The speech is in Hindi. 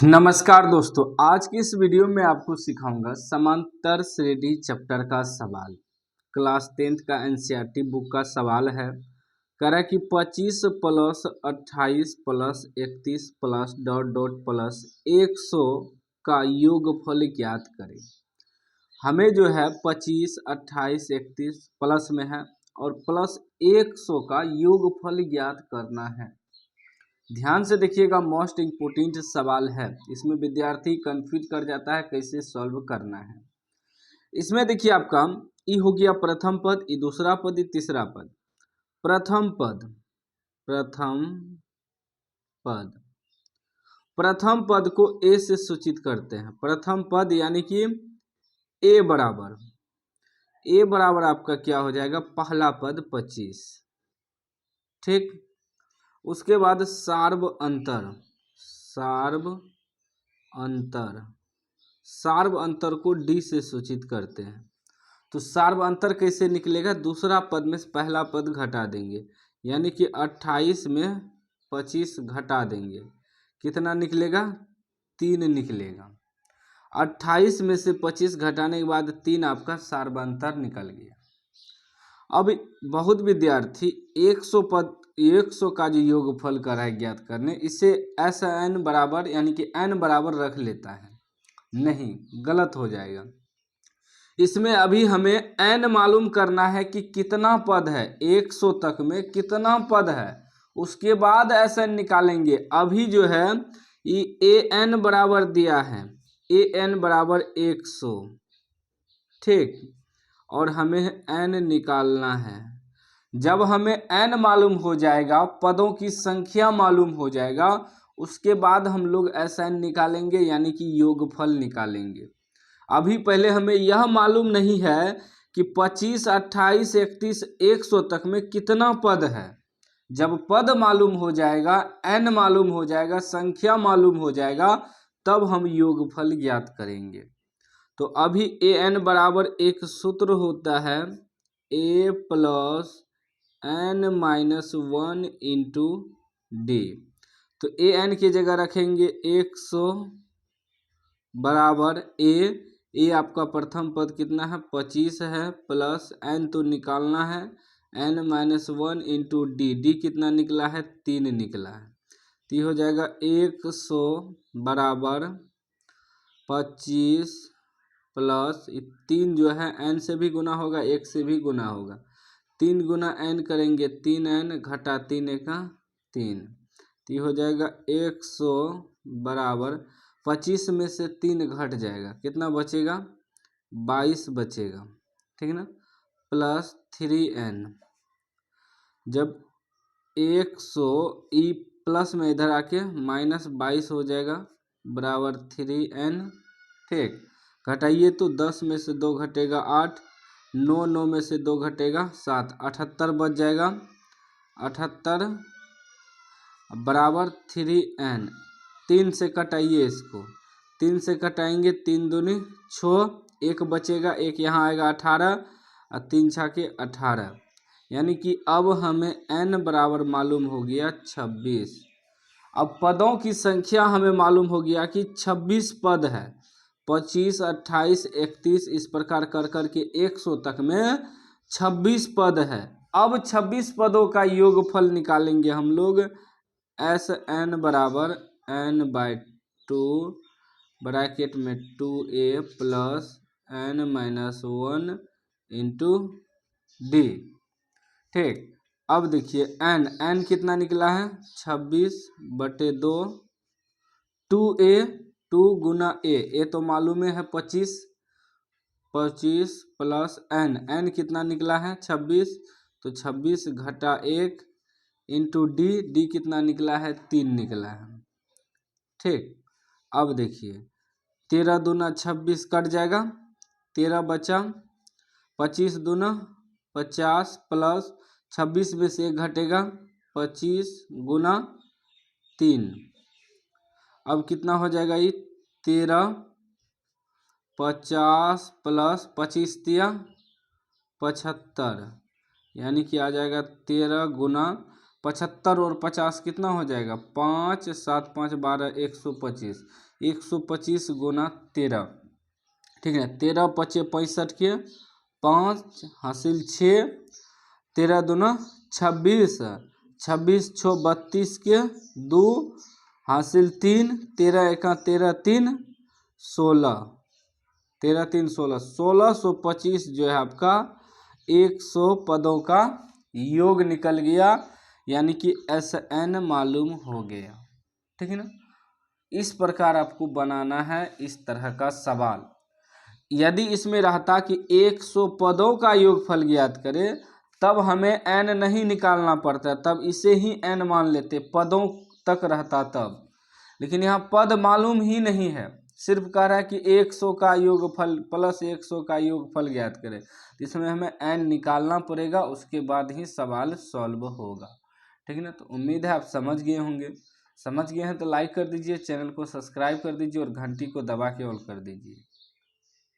नमस्कार दोस्तों, आज की इस वीडियो में आपको सिखाऊंगा समांतर श्रेणी चैप्टर का सवाल। क्लास 10th का एनसीईआरटी बुक का सवाल है। कह रहा है कि 25 plus 28 plus 31 plus dot dot plus 100 का योगफल ज्ञात करें। हमें जो है 25, 28, 31 प्लस में है और प्लस 100 का योगफल ज्ञात करना है। ध्यान से देखिएगा, मोस्ट इम्पोर्टेंट सवाल है। इसमें विद्यार्थी कंफ्यूज कर जाता है कैसे सॉल्व करना है। इसमें देखिए आपका ई हो गया प्रथम पद, ई दूसरा पद, ई तीसरा पद। प्रथम पद प्रथम पद को ए से सूचित करते हैं। प्रथम पद यानी कि ए बराबर आपका क्या हो जाएगा, पहला पद 25। ठीक, उसके बाद सार्व अंतर को डी से सूचित करते हैं। तो सार्व अंतर कैसे निकलेगा, दूसरा पद में पहला पद घटा देंगे, यानी कि 28 में 25 घटा देंगे, कितना निकलेगा, 3 निकलेगा। 28 में से 25 घटाने के बाद 3 आपका सार्व अंतर निकल गया। अब बहुत विद्यार्थी 100 का जो योगफल कर रहा है ज्ञात करने, इसे ऐसा n बराबर यानी कि n बराबर रख लेता है। नहीं, गलत हो जाएगा। इसमें अभी हमें n मालूम करना है कि कितना पद है, 100 तक में कितना पद है, उसके बाद ऐसा निकालेंगे। अभी जो है ये an बराबर दिया है, an बराबर 100। ठीक, और हमें n निकालना है। जब हमें n मालूम हो जाएगा, पदों की संख्या मालूम हो जाएगा, उसके बाद हम लोग SN निकालेंगे, यानी कि योगफल निकालेंगे। अभी पहले हमें यह मालूम नहीं है कि 25, 28, 31, 100 तक में कितना पद है। जब पद मालूम हो जाएगा, n मालूम हो जाएगा, संख्या मालूम हो जाएगा, तब हम योगफल ज्ञात करेंगे। तो अभी an बराबर एक सूत्र होता है, a plus n-1 into D. तो an की जगह रखेंगे 100 बराबर ए आपका प्रथम पद कितना है, 25 है, प्लस n तो निकालना है, n-1 इंटू डी कितना निकला है, 3 निकला है। तो हो जाएगा 100 बराबर 25 प्लस 3 जो है n से भी गुना होगा, 1 से भी गुना होगा, 3 गुना n करेंगे, 3n घटा 3 का 3। तो हो जाएगा 100 बराबर 25 में से 3 घट जाएगा, कितना बचेगा, 22 बचेगा। ठीक ना, प्लस 3n। जब 100 ई प्लस में इधर आके माइनस 22 हो जाएगा, बराबर 3n। ठीक, घटाइए तो 10 में से 2 घटेगा 8, 9 में से 2 घटेगा 7, 78 बच जाएगा। 78 बराबर 3n। 3 से कटाइए इसको, 3 से कटाएंगे, 3 दूनी 6, 1 बचेगा, 1 यहाँ आएगा 18 और 3 छाके 18। यानी कि अब हमें n बराबर मालूम हो गया 26। अब पदों की संख्या हमें मालूम हो गया कि 26 पद है। 25, 28, 31 इस प्रकार कर करके 100 तक में 26 पद है। अब 26 पदों का योगफल निकालेंगे हम लोग। SN बराबर n/2 ब्रैकेट में 2a plus n-1 into D. ठीक, अब देखिए n कितना निकला है, 26/2, 2a 2 गुना a तो मालूम है 25 प्लस n कितना निकला है 26, तो 26 घटा 1 इंटू डी कितना निकला है, 3 निकला है। ठीक, अब देखिए 13 दूना 26 कट जाएगा, 13 बचा, 25 दूना 50 प्लस 26 में से 1 घटेगा, 25 गुना 3। अब कितना हो जाएगा, ये 13, 50 प्लस 25 दिया 75, यानी कि आ जाएगा 13 गुना 75 और 50 कितना हो जाएगा? 5 7 5 12 125, 125 गुना 13, ठीक है। 13 पचे 65 के, 5 हासिल 6, 13 दूना 26, 26 छो 32 के, 2 हासिल 3, 13 एका 13 3 16, 13 3 16, 1625 जो है आपका 100 पदों का योग निकल गया, यानी कि SN मालूम हो गया, ठीक है ना। इस प्रकार आपको बनाना है इस तरह का सवाल। यदि इसमें रहता कि 100 पदों का योगफल ज्ञात करें, तब हमें n नहीं निकालना पड़ता, तब इसे ही n मान लेते, पदों तक रहता तब। लेकिन यहाँ पद मालूम ही नहीं है, सिर्फ कह रहा है कि 100 का योगफल प्लस 100 का योगफल ज्ञात करें, इसमें हमें n निकालना पड़ेगा, उसके बाद ही सवाल सॉल्व होगा, ठीक है ना। तो उम्मीद है आप समझ गए होंगे। समझ गए हैं तो लाइक कर दीजिए, चैनल को सब्सक्राइब कर दीजिए और घंटी को दबा के ऑल कर दीजिए।